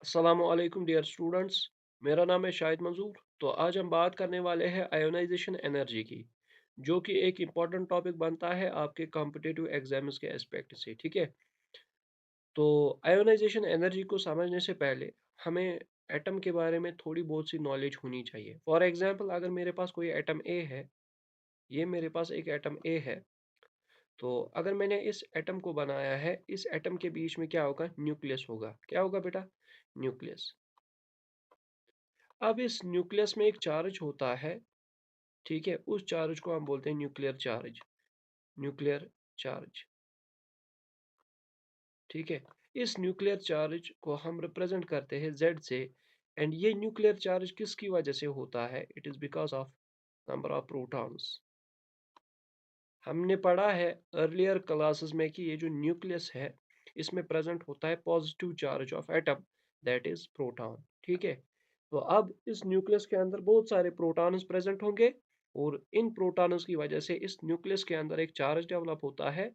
अस्सलामुअलैकुम dear students. मेरा नाम है शाहिद मंजूर। तो आज हम बात करने वाले हैं आयोनाइजेशन एनर्जी की, जो कि एक इम्पॉर्टेंट टॉपिक बनता है आपके कॉम्पिटिटिव एग्जाम्स के एस्पेक्ट से। ठीक है, तो आयोनाइजेशन एनर्जी को समझने से पहले हमें एटम के बारे में थोड़ी बहुत सी नॉलेज होनी चाहिए। फॉर एग्जांपल, अगर मेरे पास कोई एटम ए है, ये मेरे पास एक एटम ए है, तो अगर मैंने इस एटम को बनाया है, इस एटम के बीच में क्या होगा? न्यूक्लियस होगा। क्या होगा बेटा? न्यूक्लियस। अब इस न्यूक्लियस में एक चार्ज होता है। ठीक है, उस चार्ज को हम बोलते हैं न्यूक्लियर चार्ज। Nuclear charge. ठीक है, इस न्यूक्लियर चार्ज को हम रिप्रेजेंट करते हैं जेड से। एंड ये न्यूक्लियर चार्ज किसकी वजह से होता है? It is because of number of protons. हमने पढ़ा है अर्लियर क्लासेस में कि ये जो न्यूक्लियस है, इसमें प्रेजेंट होता है positive charge of atom, that is proton. ठीक है, तो अब इस न्यूक्लियस के अंदर बहुत सारे प्रोटॉन्स प्रेजेंट होंगे, और इन प्रोटॉन्स की वजह से इस न्यूक्लियस के अंदर एक चार्ज डेवलप होता है,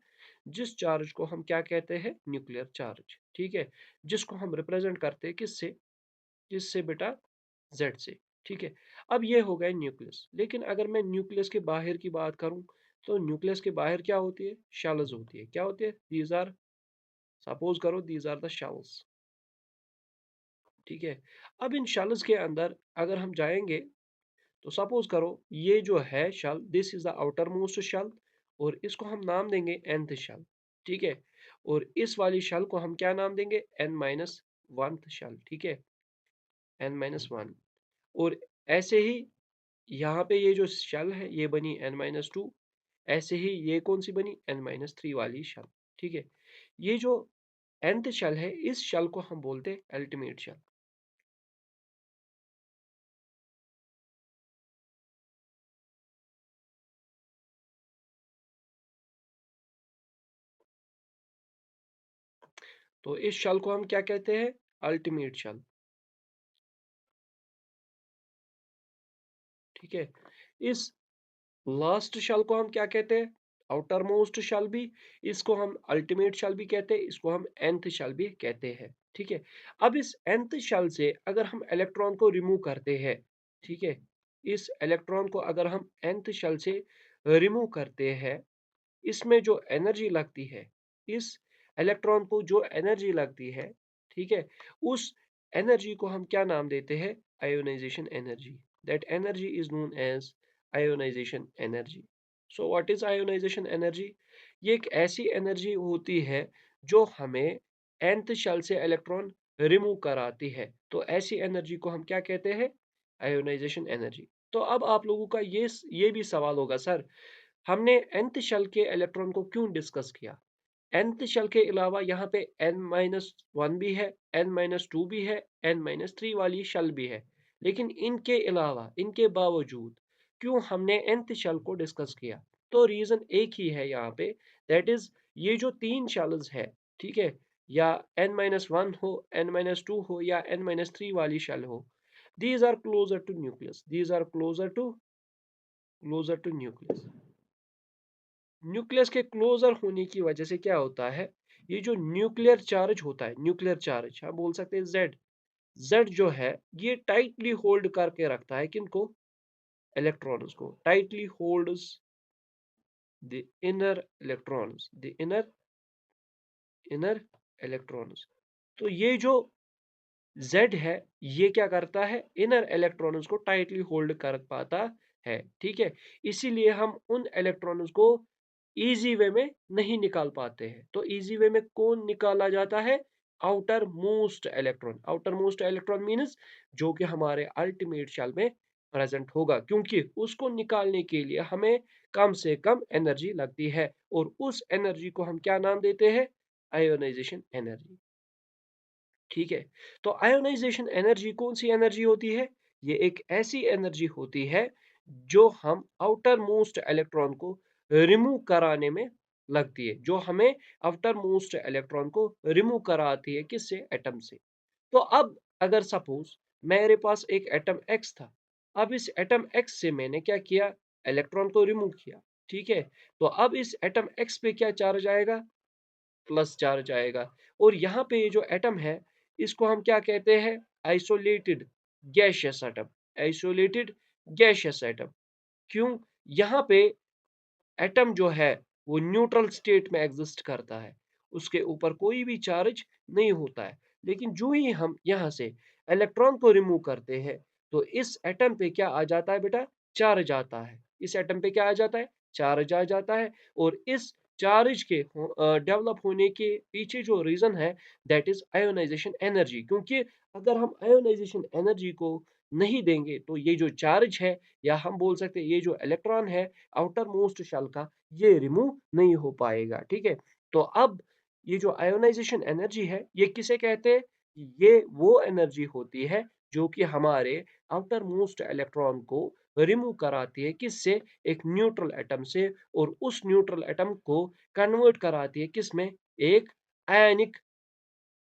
जिस चार्ज को हम क्या कहते हैं? Nuclear charge. ठीक है, जिसको हम रिप्रेजेंट करते हैं किससे? किससे बेटा? जेड से। ठीक है, अब ये हो गया न्यूक्लियस। लेकिन अगर मैं न्यूक्लियस के बाहर की बात करूं, तो न्यूक्लियस के बाहर क्या होती है? शेल्स होती है। क्या होती है? दीज आर, सपोज करो दीज आर द शेल्स। ठीक है, अब इन शेल्स के अंदर अगर हम जाएंगे, तो सपोज करो ये जो है shell, this is the outermost shell, और इसको हम नाम देंगे nth शेल। ठीक है, और इस वाली शेल को हम क्या नाम देंगे? n minus one shell. ठीक है, n माइनस वन। और ऐसे ही यहाँ पे ये जो शेल है, ये बनी n माइनस टू। ऐसे ही ये कौन सी बनी? n माइनस थ्री वाली शेल। ठीक है, ये जो nth शेल है, इस शेल को हम बोलते हैं अल्टीमेट शेल। तो इस शेल को हम क्या कहते हैं? Ultimate shell. ठीक है, इस लास्ट शेल को हम क्या कहते हैं? आउटर मोस्ट शेल भी। इसको हम अल्टीमेट शेल भी कहते हैं, इसको हम nth शेल भी कहते हैं। ठीक है, अब इस nth शेल से अगर हम इलेक्ट्रॉन को रिमूव करते हैं, ठीक है, इस इलेक्ट्रॉन को अगर हम nth शेल से रिमूव करते हैं, इसमें जो एनर्जी लगती है, इस इलेक्ट्रॉन को जो एनर्जी लगती है, ठीक है, उस एनर्जी को हम क्या नाम देते हैं? Ionisation energy. That energy is known as ionisation energy. So what is ionisation energy? ये एक ऐसी एनर्जी होती है जो हमें nth शेल से इलेक्ट्रॉन रिमूव कराती है। तो ऐसी एनर्जी को हम क्या कहते हैं? Ionisation energy. तो अब आप लोगों का ये भी सवाल होगा, सर हमने nth शेल के इलेक्ट्रॉन को क्यों डिस्कस किया? nth शेल के अलावा यहाँ पे n माइनस वन भी है, n माइनस टू भी है, n माइनस थ्री वाली शेल भी है। लेकिन इनके अलावा, इनके बावजूद क्यों हमने nth शेल को डिस्कस किया? तो रीजन एक ही है यहाँ पे, दैट इज ये जो तीन शेल्स है, ठीक है, या n माइनस वन हो, n माइनस टू हो, या n माइनस थ्री वाली शेल हो, these are closer to nucleus, these are closer to nucleus। Nucleus के क्लोजर होने की वजह से क्या होता है? ये जो न्यूक्लियर चार्ज होता है, न्यूक्लियर चार्ज हम बोल सकते हैं जेड। जेड जो है, ये टाइटली होल्ड करके रखता है किनको? इलेक्ट्रॉन्स को। Tightly holds the inner electrons, the inner electrons. तो ये जो जेड है, ये क्या करता है? इनर इलेक्ट्रॉन्स को टाइटली होल्ड कर पाता है। ठीक है, इसीलिए हम उन इलेक्ट्रॉन्स को इजी वे में नहीं निकाल पाते हैं। तो इजी वे में कौन निकाला जाता है? Outer most electron. Outer most electron means जो कि हमारे अल्टीमेट शेल में प्रेजेंट होगा, क्योंकि उसको निकालने के लिए हमें कम से कम एनर्जी लगती है, और उस एनर्जी को हम क्या नाम देते हैं? Ionisation energy. ठीक है, तो आयोनाइजेशन एनर्जी कौन सी एनर्जी होती है? ये एक ऐसी एनर्जी होती है जो हम आउटर मोस्ट इलेक्ट्रॉन को रिमूव कराने में लगती है, जो हमें आउटर मोस्ट इलेक्ट्रॉन को रिमूव कराती है। किससे? एटम से। तो अब अगर सपोज मेरे पास एक एटम एक्स था, अब इस एटम एक्स से मैंने क्या किया? इलेक्ट्रॉन को रिमूव किया। ठीक है, तो अब इस एटम एक्स पे क्या चार्ज आएगा? प्लस चार्ज आएगा। और यहाँ पे ये जो एटम है, इसको हम क्या कहते हैं? Isolated gaseous atom. Isolated gaseous atom. क्यों? यहाँ पे एटम जो है वो न्यूट्रल स्टेट में एग्जिस्ट करता है, उसके ऊपर कोई भी चार्ज नहीं होता है। लेकिन जो ही हम यहाँ से इलेक्ट्रॉन को रिमूव करते हैं तो इस एटम पे क्या आ जाता है बेटा? चार्ज आता है। इस एटम पे क्या आ जाता है? चार्ज आ जाता है। और इस चार्ज के डेवलप होने के पीछे जो रीजन है दैट इज आयोनाइजेशन एनर्जी। क्योंकि अगर हम आयोनाइजेशन एनर्जी को नहीं देंगे तो ये जो चार्ज है या हम बोल सकते हैं ये जो इलेक्ट्रॉन है आउटर मोस्ट शेल का, ये रिमूव नहीं हो पाएगा। ठीक है, तो अब ये जो आयोनाइजेशन एनर्जी है ये किसे कहते हैं? ये वो एनर्जी होती है जो कि हमारे आउटर मोस्ट इलेक्ट्रॉन को रिमूव कराती है। किससे? एक न्यूट्रल एटम से। और उस न्यूट्रल एटम को कन्वर्ट कराती है किसमें? एक आयनिक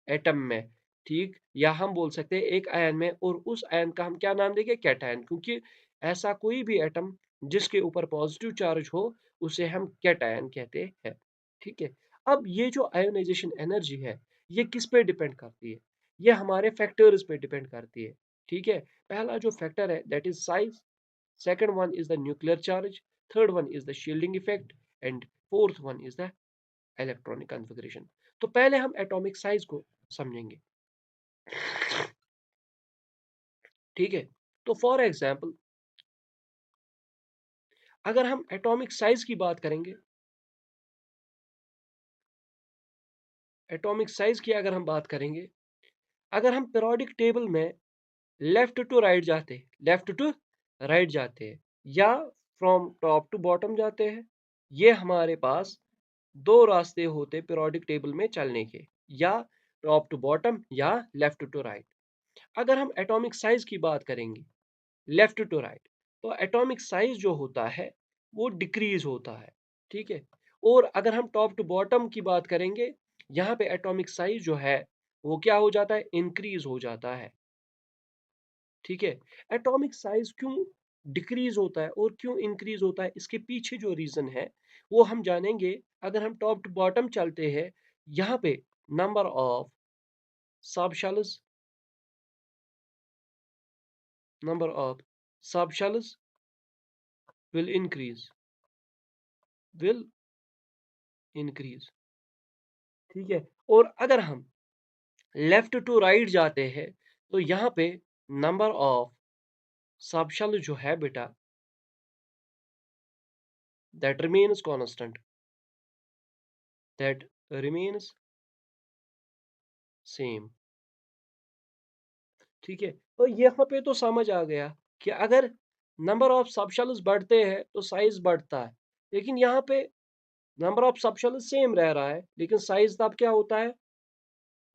एटम में। ठीक, या हम बोल सकते हैं एक आयन में। और उस आयन का हम क्या नाम देंगे? कैटायन। क्योंकि ऐसा कोई भी एटम जिसके ऊपर पॉजिटिव चार्ज हो उसे हम कैटायन कहते हैं। ठीक है, अब ये जो आयोनाइजेशन एनर्जी है ये किस पे डिपेंड करती है? ये हमारे फैक्टर्स पे डिपेंड करती है। ठीक है, पहला जो फैक्टर है that is size, second one is the nuclear charge, third one is the shielding effect and fourth one is the electronic configuration. तो पहले हम एटॉमिक साइज को समझेंगे। ठीक है, तो फॉर एग्जांपल अगर हम एटॉमिक साइज की बात करेंगे, एटॉमिक साइज की अगर हम बात करेंगे, अगर हम पीरियोडिक टेबल में लेफ्ट टू राइट जाते हैं, लेफ्ट टू राइट जाते हैं या फ्रॉम टॉप टू बॉटम जाते हैं, ये हमारे पास दो रास्ते होते पीरियोडिक टेबल में चलने के, या टॉप टू बॉटम या लेफ्ट टू राइट। अगर हम एटॉमिक साइज की बात करेंगे लेफ्ट टू राइट, तो एटॉमिक साइज जो होता है वो डिक्रीज होता है। ठीक है, और अगर हम टॉप टू बॉटम की बात करेंगे, यहाँ पे एटॉमिक साइज जो है वो क्या हो जाता है? इंक्रीज हो जाता है। ठीक है, एटॉमिक साइज क्यों डिक्रीज होता है और क्यों इंक्रीज होता है, इसके पीछे जो रीजन है वो हम जानेंगे अगर हम टॉप टू बॉटम चलते हैं। यहाँ पे नंबर ऑफ सब shells, number of subshells will will increase। ठीक है, और अगर हम लेफ्ट टू राइट जाते हैं तो यहाँ पे नंबर ऑफ सबशेल जो है बेटा that remains constant, that remains same. ठीक है, तो यहाँ पे तो समझ आ गया कि अगर नंबर ऑफ सबशेल्स बढ़ते हैं तो साइज बढ़ता है। लेकिन यहाँ पे नंबर ऑफ सबशेल्स सेम रह रहा है लेकिन साइज तब क्या होता है?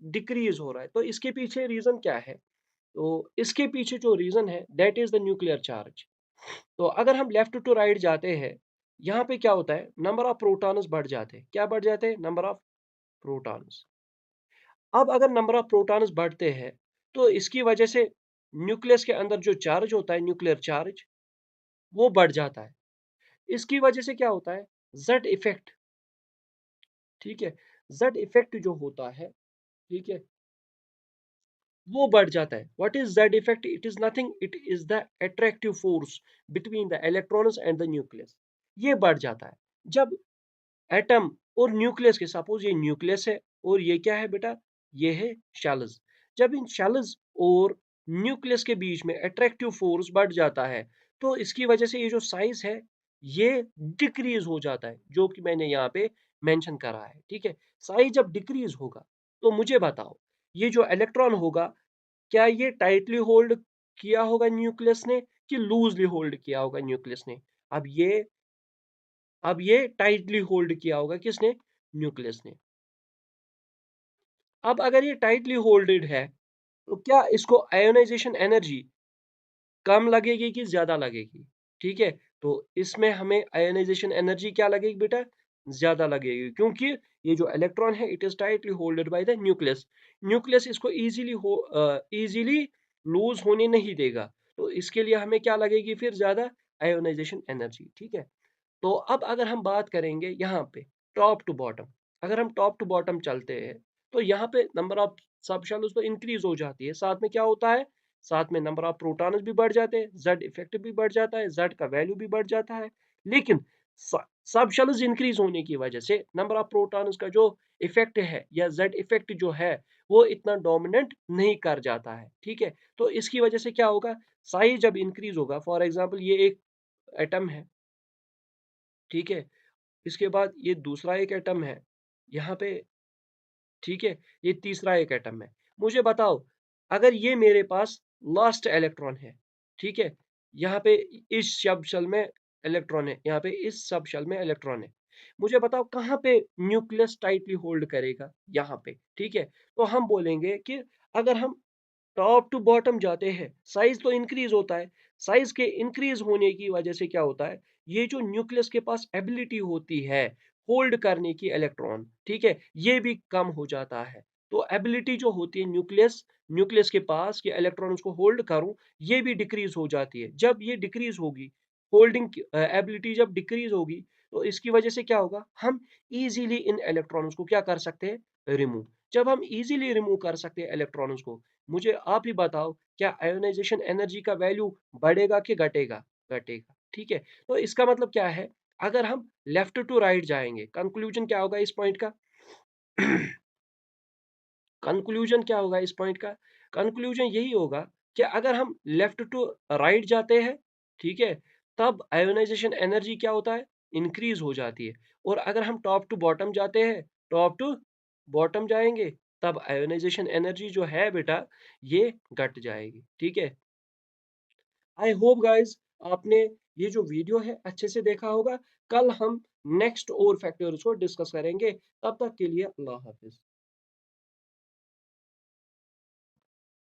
डिक्रीज हो रहा है। तो इसके पीछे रीजन क्या है? तो इसके पीछे जो रीजन है that is the nuclear charge. तो अगर हम लेफ्ट टू राइट जाते हैं, यहाँ पे क्या होता है? नंबर ऑफ प्रोटॉन्स बढ़ जाते हैं। क्या बढ़ जाते हैं? Number of protons. अब अगर नंबर ऑफ प्रोटॉन्स बढ़ते हैं तो इसकी वजह से न्यूक्लियस के अंदर जो चार्ज होता है, न्यूक्लियर चार्ज, वो बढ़ जाता है। इसकी वजह से क्या होता है? Z effect. ठीक है, जेड इफेक्ट जो होता है, ठीक है, वो बढ़ जाता है। What is Z effect? It is nothing, it is the attractive force between the electrons and the nucleus. ये बढ़ जाता है जब एटम और न्यूक्लियस के, सपोज ये न्यूक्लियस है और ये क्या है बेटा? ये है शेल्स। जब इन शेल्स और न्यूक्लियस के बीच में अट्रैक्टिव फोर्स बढ़ जाता है तो इसकी वजह से ये जो साइज है ये डिक्रीज हो जाता है, जो कि मैंने यहाँ पे मेंशन करा है। ठीक है, साइज जब डिक्रीज होगा तो मुझे बताओ ये जो इलेक्ट्रॉन होगा क्या ये टाइटली होल्ड किया होगा न्यूक्लियस ने कि लूजली होल्ड किया होगा न्यूक्लियस ने? अब ये टाइटली होल्ड किया होगा किसने? न्यूक्लियस ने। अब अगर ये टाइटली होल्डेड है तो क्या इसको आयोनाइजेशन एनर्जी कम लगेगी कि ज्यादा लगेगी? ठीक है, तो इसमें हमें आयोनाइजेशन एनर्जी क्या लगेगी बेटा? ज्यादा लगेगी, क्योंकि ये जो इलेक्ट्रॉन है it is tightly holded by the nucleus. Nucleus इसको इजीली लूज होने नहीं देगा। तो इसके लिए हमें क्या लगेगी फिर? ज्यादा आयोनाइजेशन एनर्जी। ठीक है, तो अब अगर हम बात करेंगे यहाँ पे टॉप टू बॉटम, अगर हम टॉप टू बॉटम चलते हैं तो यहाँ पे नंबर ऑफ सब शेल्स तो इंक्रीज हो जाती है, साथ में क्या होता है, साथ में नंबर ऑफ प्रोटॉन्स भी बढ़ जाते हैं, जेड इफेक्टिव भी बढ़ जाता है, जेड का वैल्यू भी बढ़ जाता है। लेकिन सब शेल्स इंक्रीज होने की वजह से नंबर ऑफ प्रोटॉन्स का जो इफेक्ट है या जेड इफेक्ट जो है वो इतना डोमिनेंट नहीं कर जाता है, ठीक है। तो इसकी वजह से क्या होगा, साइज जब इंक्रीज होगा, फॉर एग्जांपल ये एक एटम है, ठीक है, इसके बाद ये दूसरा एक एटम है यहाँ पे, ठीक है, ये तीसरा एक एटम है। मुझे बताओ, अगर ये मेरे पास लास्ट इलेक्ट्रॉन है, ठीक है, यहाँ पे इस सब शेल में इलेक्ट्रॉन है, यहाँ पे इस सब शेल में इलेक्ट्रॉन है। मुझे बताओ कहाँ पे न्यूक्लियस टाइटली होल्ड करेगा? यहाँ पे, ठीक है। तो हम बोलेंगे कि अगर हम टॉप टू बॉटम जाते हैं, साइज तो इंक्रीज होता है। साइज के इंक्रीज होने की वजह से क्या होता है, ये जो न्यूक्लियस के पास एबिलिटी होती है होल्ड करने की इलेक्ट्रॉन, ठीक है, ये भी कम हो जाता है। तो एबिलिटी जो होती है न्यूक्लियस न्यूक्लियस के पास कि इलेक्ट्रॉन उसको होल्ड करूं, ये भी डिक्रीज हो जाती है। जब ये डिक्रीज होगी, होल्डिंग एबिलिटी जब डिक्रीज होगी, तो इसकी वजह से क्या होगा, हम इजीली इन इलेक्ट्रॉन्स को क्या कर सकते हैं, रिमूव। जब हम इजीली रिमूव कर सकते हैं इलेक्ट्रॉन्स को, मुझे आप ही बताओ, क्या आयोनाइजेशन एनर्जी का वैल्यू बढ़ेगा कि घटेगा? घटेगा, ठीक है। तो इसका मतलब क्या है, अगर हम लेफ्ट टू राइट जाएंगे, कंक्लूजन क्या होगा इस पॉइंट का? कंक्लूजन क्या होगा इस पॉइंट का? कंक्लूजन यही होगा कि अगर हम लेफ्ट टू राइट जाते हैं, ठीक है, तब आयोनाइजेशन एनर्जी क्या होता है, इंक्रीज हो जाती है। और अगर हम टॉप टू बॉटम जाते हैं, टॉप टू बॉटम जाएंगे, तब आयोनाइजेशन एनर्जी जो है बेटा, ये घट जाएगी, ठीक है। आई होप गाइस आपने ये जो वीडियो है अच्छे से देखा होगा। कल हम नेक्स्ट और फैक्टर्स को डिस्कस करेंगे। तब तक के लिए अल्लाह हाफिज।